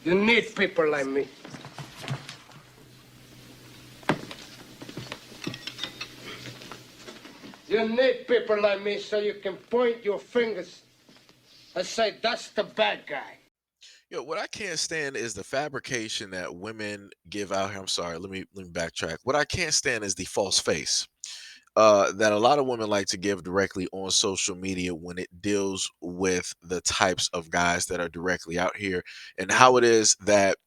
You need people like me. You need people like me so you can point your fingers and say, that's the bad guy. Yo, what I can't stand is the fabrication that women give out here. I'm sorry, let me backtrack. What I can't stand is the false face that a lot of women like to give directly on social media when it deals with the types of guys that are directly out here, and how it is that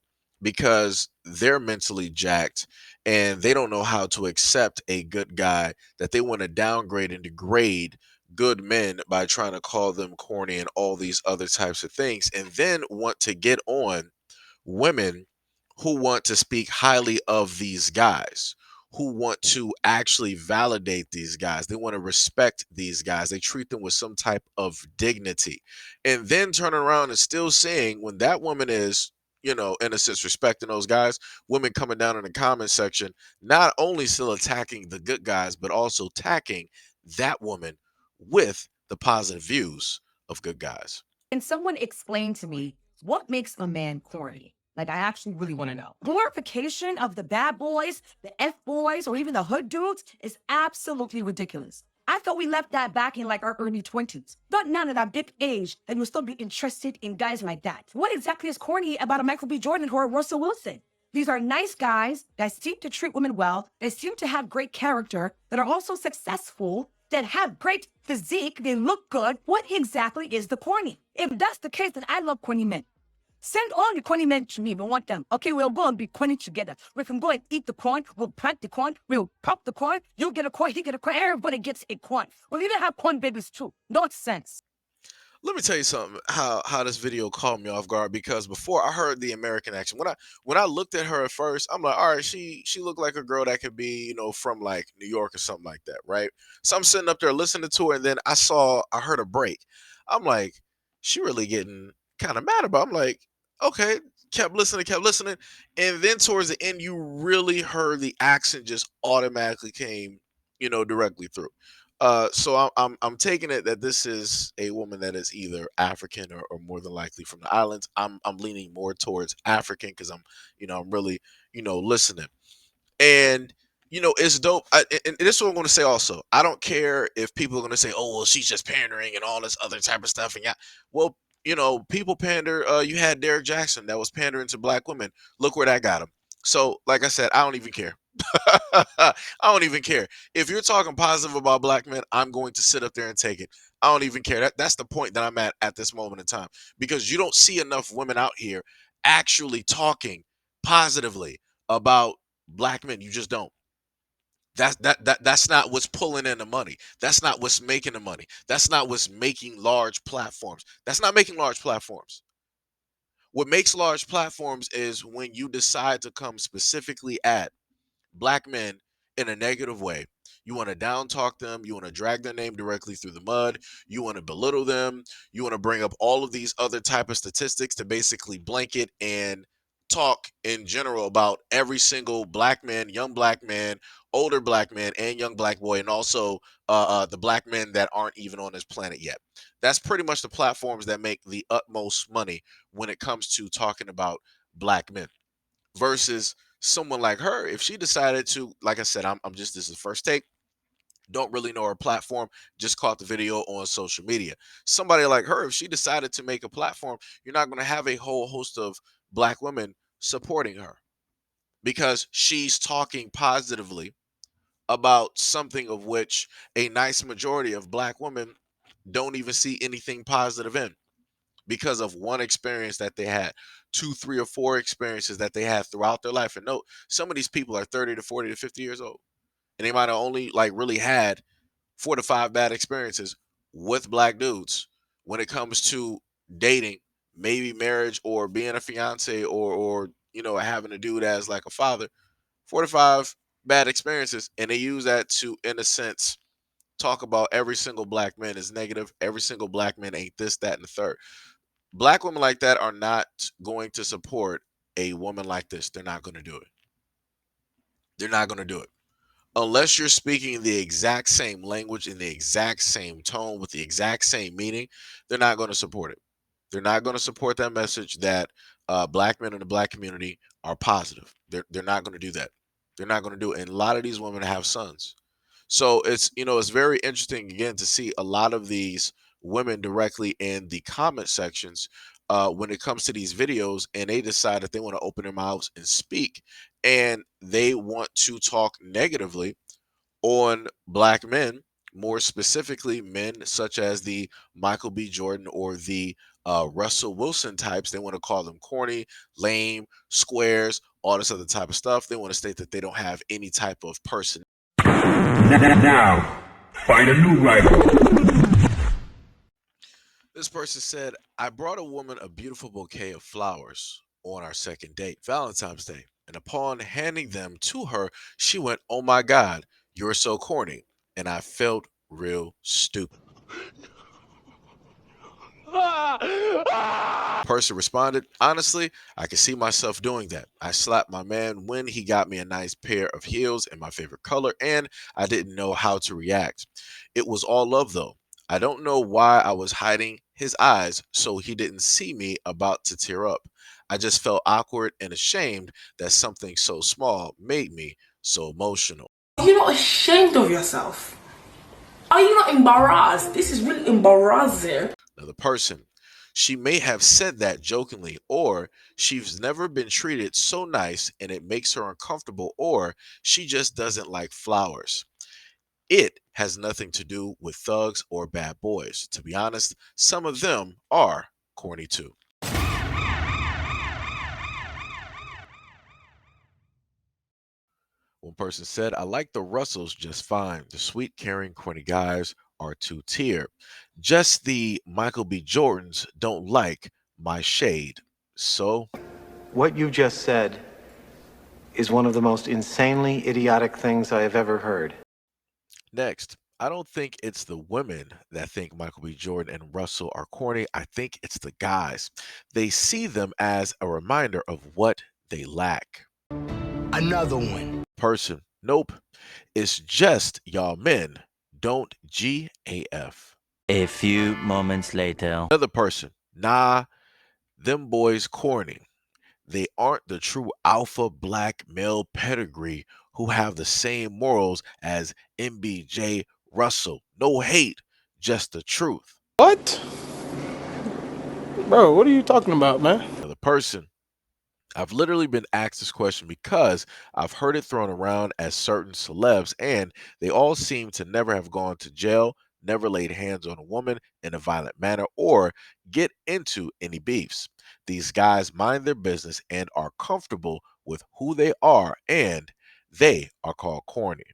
because they're mentally jacked and they don't know how to accept a good guy, that they want to downgrade and degrade good men by trying to call them corny and all these other types of things, and then want to get on women who want to speak highly of these guys, who want to actually validate these guys. They want to respect these guys. They treat them with some type of dignity. And then turn around and still saying, when that woman is, in a sense, respecting those guys, women coming down in the comment section, not only still attacking the good guys, but also attacking that woman with the positive views of good guys. Can someone explain to me what makes a man corny? Like, I actually really want to know. Glorification of the bad boys, the F boys, or even the hood dudes is absolutely ridiculous. I thought we left that back in like our early 20s. But now at our big age, and you'll still be interested in guys like that. What exactly is corny about a Michael B. Jordan or a Russell Wilson? These are nice guys that seem to treat women well, that seem to have great character, that are also successful, that have great physique, they look good. What exactly is the corny? If that's the case, then I love corny men. Send all your corny men to me. We want them. Okay, we'll go and be corny together. We can go and eat the corn. We'll plant the corn. We'll pop the corn. You get a corn. He get a corn. Everybody gets a corn. We'll even have corn babies too. Nonsense. Let me tell you something, how this video caught me off guard, because before I heard the American accent, when I looked at her at first, I'm like, all right, she looked like a girl that could be, from like New York or something like that, right? So I'm sitting up there listening to her, and then I heard a break. I'm like, she really getting kind of mad about. I'm like, okay, kept listening, and then towards the end, you really heard the accent just automatically came, directly through. So I'm taking it that this is a woman that is either African or more than likely from the islands. I'm leaning more towards African because I'm really listening, and it's dope. And this is what I'm going to say also. I don't care if people are going to say, oh well, she's just pandering and all this other type of stuff, and yeah, well, people pander. You had Derek Jackson that was pandering to black women. Look where that got him. So like I said, I don't even care. I don't even care. If you're talking positive about black men, I'm going to sit up there and take it. I don't even care. That's the point that I'm at this moment in time, because you don't see enough women out here actually talking positively about black men. You just don't. That's not what's pulling in the money. That's not what's making the money. That's not what's making large platforms. That's not making large platforms. What makes large platforms is when you decide to come specifically at black men in a negative way. You want to down talk them. You want to drag their name directly through the mud. You want to belittle them. You want to bring up all of these other type of statistics to basically blanket and talk in general about every single black man, young black man, older black man, and young black boy, and also the black men that aren't even on this planet yet. That's pretty much the platforms that make the utmost money when it comes to talking about black men, versus someone like her. If she decided to, like I said, I'm just, this is the first take, don't really know her platform, just caught the video on social media. Somebody like her, if she decided to make a platform, you're not going to have a whole host of black women supporting her, because she's talking positively about something of which a nice majority of black women don't even see anything positive in, because of one experience that they had, two, three, or four experiences that they had throughout their life. And no, some of these people are 30 to 40 to 50 years old, and they might have only like really had 4 to 5 bad experiences with black dudes when it comes to dating, maybe marriage, or being a fiance, or having a dude as like a father. 4 to 5 bad experiences, and they use that to, in a sense, talk about every single black man is negative. Every single black man ain't this, that, and the third. Black women like that are not going to support a woman like this. They're not going to do it. They're not going to do it. Unless you're speaking the exact same language in the exact same tone with the exact same meaning, they're not going to support it. They're not going to support that message that black men in the black community are positive. They're not going to do that. They're not going to do it. And a lot of these women have sons. So it's very interesting again to see a lot of these women directly in the comment sections when it comes to these videos, and they decide that they want to open their mouths and speak, and they want to talk negatively on black men, more specifically men such as the Michael B. Jordan or the Russell Wilson types. They want to call them corny, lame, squares, all this other type of stuff. They want to state that they don't have any type of person. Now, find a new rival. This person said, I brought a woman a beautiful bouquet of flowers on our second date, Valentine's Day. And upon handing them to her, she went, "Oh my God, you're so corny." And I felt real stupid. Person responded, "Honestly, I can see myself doing that. I slapped my man when he got me a nice pair of heels in my favorite color, and I didn't know how to react. It was all love though. I don't know why I was hiding his eyes so he didn't see me about to tear up. I just felt awkward and ashamed that something so small made me so emotional." Are you not ashamed of yourself? Are you not embarrassed? This is really embarrassing. Another person, she may have said that jokingly, or she's never been treated so nice and it makes her uncomfortable, or she just doesn't like flowers. It has nothing to do with thugs or bad boys. To be honest, some of them are corny too. One person said, I like the Russells just fine. The sweet, caring, corny guys are two-tier. Just the Michael B. Jordans don't like my shade. So, what you just said is one of the most insanely idiotic things I have ever heard. Next, I don't think it's the women that think Michael B. Jordan and Russell are corny. I think it's the guys. They see them as a reminder of what they lack. Another one. Person, nope. It's just y'all men don't GAF. A few moments later. Another person, nah, them boys corny. They aren't the true alpha black male pedigree who have the same morals as MBJ Russell. No hate, just the truth. What? Bro, what are you talking about, man? Another person, I've literally been asked this question because I've heard it thrown around as certain celebs, and they all seem to never have gone to jail, never laid hands on a woman in a violent manner, or get into any beefs. These guys mind their business and are comfortable with who they are, and they are called corny.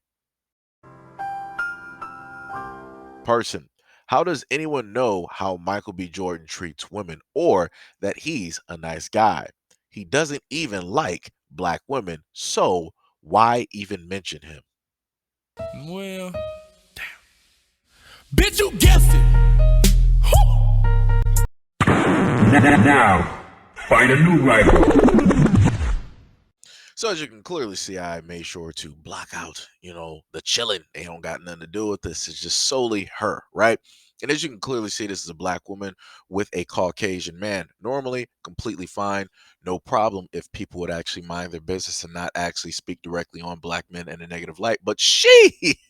Person, how does anyone know how Michael B. Jordan treats women or that he's a nice guy? He doesn't even like black women, so why even mention him? Well, damn. Bitch, you guessed it. Now, find a new rival. So as you can clearly see, I made sure to block out, the chilling. They don't got nothing to do with this. It's just solely her, right? And as you can clearly see, this is a black woman with a Caucasian man. Normally, completely fine. No problem if people would actually mind their business and not actually speak directly on black men in a negative light. But she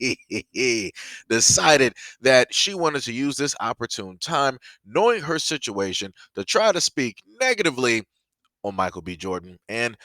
decided that she wanted to use this opportune time, knowing her situation, to try to speak negatively on Michael B. Jordan and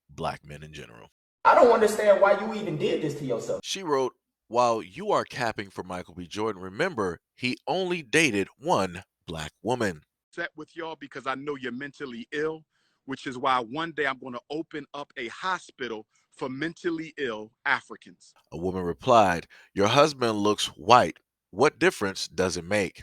black men in general. I don't understand why you even did this to yourself. She wrote, while you are capping for Michael B. Jordan, remember, he only dated one black woman. Set with y'all because I know you're mentally ill, which is why one day I'm going to open up a hospital for mentally ill Africans. A woman replied, your husband looks white. What difference does it make?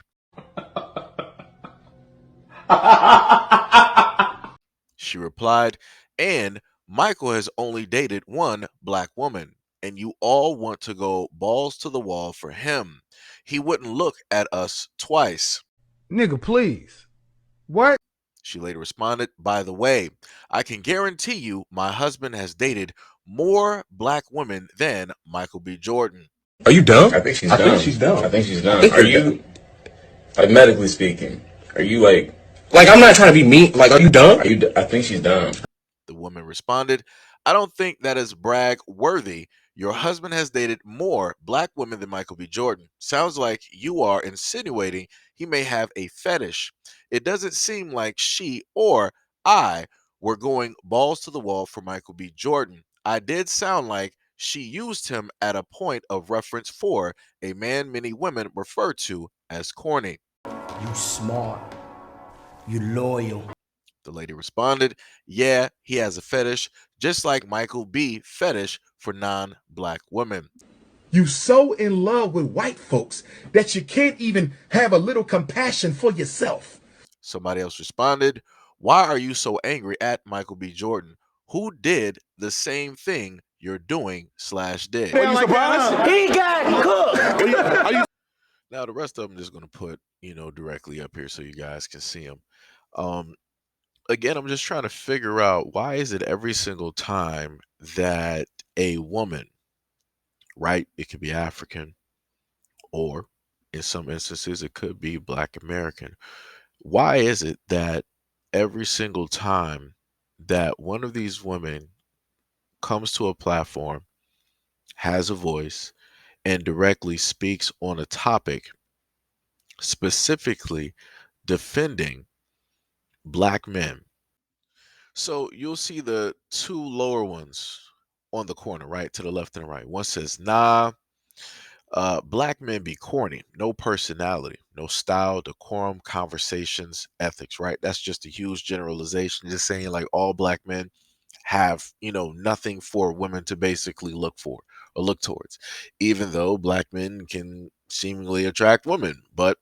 She replied, and Michael has only dated one black woman, and you all want to go balls to the wall for him. He wouldn't look at us twice. Nigga, please. What? She later responded, by the way, I can guarantee you my husband has dated more black women than Michael B. Jordan. Are you dumb? I think she's dumb. I think she's dumb. Are you, like, medically speaking, are you, like, Like, I'm not trying to be mean. Like, are you dumb? I think she's dumb. The woman responded, I don't think that is brag worthy. Your husband has dated more black women than Michael B. Jordan. Sounds like you are insinuating he may have a fetish. It doesn't seem like she or I were going balls to the wall for Michael B. Jordan. I did sound like she used him at a point of reference for a man many women refer to as corny. You smart. You loyal. The lady responded, yeah, he has a fetish, just like Michael B. fetish for non-black women. You so in love with white folks that you can't even have a little compassion for yourself. Somebody else responded, why are you so angry at Michael B. Jordan? Who did the same thing you're doing / did? Are you surprised? He got cooked. Now the rest of them just going to put, directly up here so you guys can see them. Again, I'm just trying to figure out, why is it every single time that a woman, right, it could be African, or in some instances it could be Black American, why is it that every single time that one of these women comes to a platform, has a voice, and directly speaks on a topic specifically defending black men? So you'll see the two lower ones on the corner, right, to the left and the right. One says, nah, black men be corny, no personality, no style, decorum, conversations, ethics, right? That's just a huge generalization, just saying like all black men have, nothing for women to basically look for or look towards, even though black men can seemingly attract women. But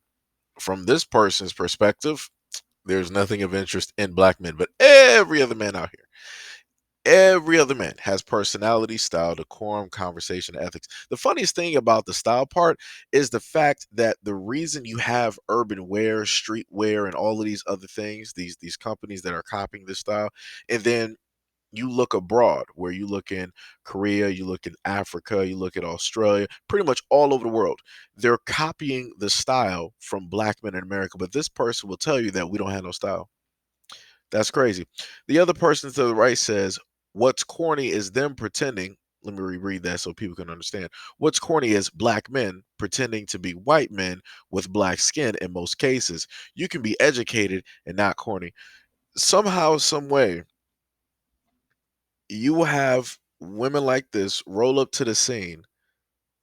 from this person's perspective, there's nothing of interest in black men. But every other man out here, every other man has personality, style, decorum, conversation, ethics. The funniest thing about the style part is the fact that the reason you have urban wear, street wear, and all of these other things, these companies that are copying this style, and then you look abroad, where you look in Korea, you look in Africa, you look at Australia, pretty much all over the world, they're copying the style from black men in America. But this person will tell you that we don't have no style. That's crazy. The other person to the right says, what's corny is them pretending. Let me reread that so people can understand. What's corny is black men pretending to be white men with black skin in most cases. You can be educated and not corny. Somehow, some way, you will have women like this roll up to the scene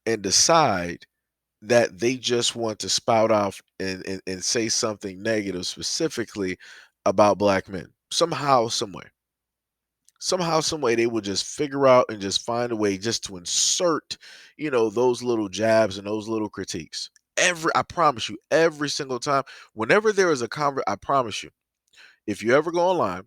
and decide that they just want to spout off and say something negative specifically about black men. Somehow, some way. Somehow, some way, they will just figure out and just find a way just to insert, those little jabs and those little critiques. I promise you, every single time, whenever there is a I promise you, if you ever go online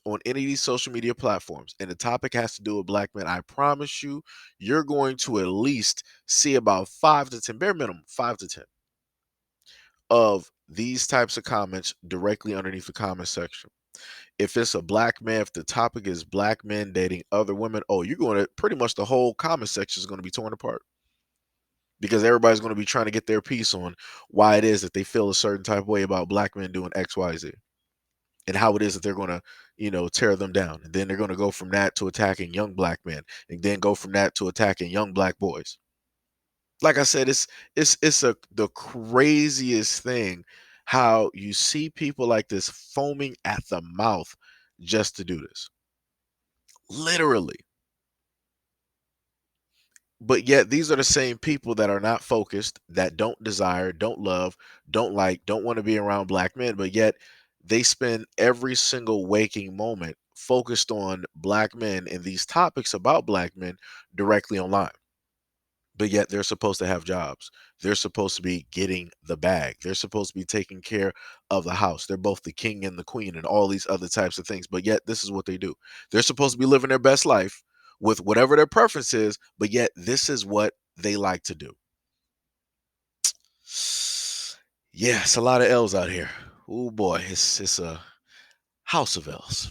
on any of these social media platforms and the topic has to do with black men, I promise you, you're going to at least see about 5 to 10, bare minimum, 5 to 10 of these types of comments directly underneath the comment section. If it's a black man, if the topic is black men dating other women, oh, you're going to pretty much the whole comment section is going to be torn apart, because everybody's going to be trying to get their piece on why it is that they feel a certain type of way about black men doing X, Y, Z, and how it is that they're going to, tear them down. And then they're going to go from that to attacking young black men, and then go from that to attacking young black boys. Like I said, the craziest thing how you see people like this foaming at the mouth just to do this. Literally. But yet these are the same people that are not focused, that don't desire, don't love, don't like, don't want to be around black men, but yet they spend every single waking moment focused on black men and these topics about black men directly online. But yet they're supposed to have jobs. They're supposed to be getting the bag. They're supposed to be taking care of the house. They're both the king and the queen and all these other types of things. But yet this is what they do. They're supposed to be living their best life with whatever their preference is, but yet this is what they like to do. Yeah, it's a lot of L's out here. Oh boy, it's a house of L's.